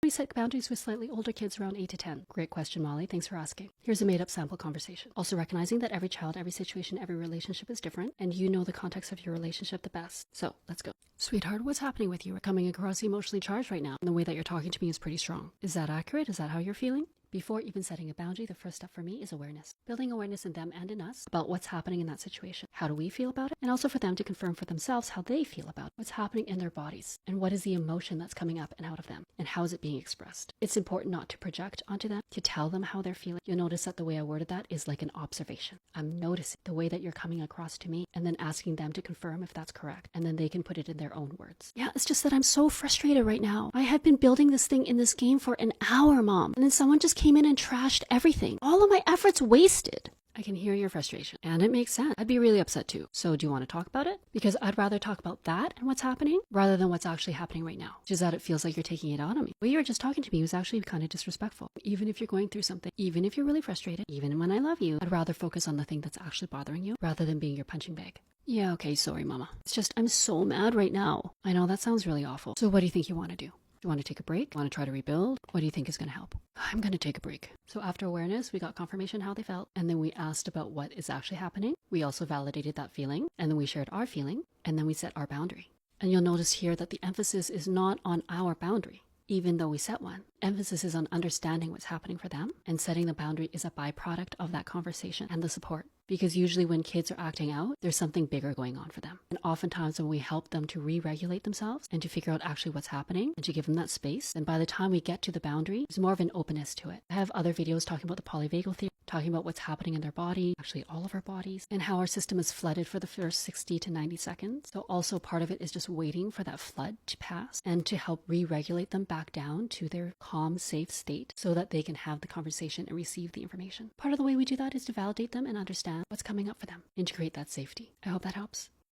We set boundaries with slightly older kids around 8 to 10? Great question, Molly. Thanks for asking. Here's a made-up sample conversation. Also recognizing that every child, every situation, every relationship is different, and you know the context of your relationship the best. So let's go. Sweetheart, what's happening with you? We're coming across emotionally charged right now, and the way that you're talking to me is pretty strong. Is that accurate? Is that how you're feeling? Before even setting a boundary, the first step for me is awareness. Building awareness in them and in us about what's happening in that situation. How do we feel about it? And also for them to confirm for themselves how they feel about what's happening in their bodies and what is the emotion that's coming up and out of them and how is it being expressed. It's important not to project onto them, to tell them how they're feeling. You'll notice that the way I worded that is like an observation. I'm noticing the way that you're coming across to me and then asking them to confirm if that's correct. And then they can put it in their own words. Yeah, it's just that I'm so frustrated right now. I had been building this thing in this game for an hour, Mom. And then someone just came in and trashed everything. All of my efforts wasted. I can hear your frustration, and it makes sense. I'd be really upset too. So do you want to talk about it? Because I'd rather talk about that and what's happening rather than what's actually happening right now. Just that it feels like you're taking it out on me. The way you were just talking to me was actually kind of disrespectful. Even if you're going through something, even if you're really frustrated, even when I love you, I'd rather focus on the thing that's actually bothering you rather than being your punching bag. Yeah, okay, sorry, Mama. It's just I'm so mad right now. I know that sounds really awful. So what do you think you want to do? Do you want to take a break? Want to try to rebuild? What do you think is going to help? I'm going to take a break. So after awareness, we got confirmation how they felt, and then we asked about what is actually happening. We also validated that feeling, and then we shared our feeling, and then we set our boundary. And you'll notice here that the emphasis is not on our boundary, even though we set one. Emphasis is on understanding what's happening for them, and setting the boundary is a byproduct of that conversation and the support. Because usually when kids are acting out, there's something bigger going on for them. And oftentimes when we help them to re-regulate themselves and to figure out actually what's happening and to give them that space, then by the time we get to the boundary, there's more of an openness to it. I have other videos talking about the polyvagal theory, talking about what's happening in their body, actually all of our bodies, and how our system is flooded for the first 60 to 90 seconds. So also part of it is just waiting for that flood to pass and to help re-regulate them back down to their calm, safe state so that they can have the conversation and receive the information. Part of the way we do that is to validate them and understand what's coming up for them, integrate that safety. I hope that helps.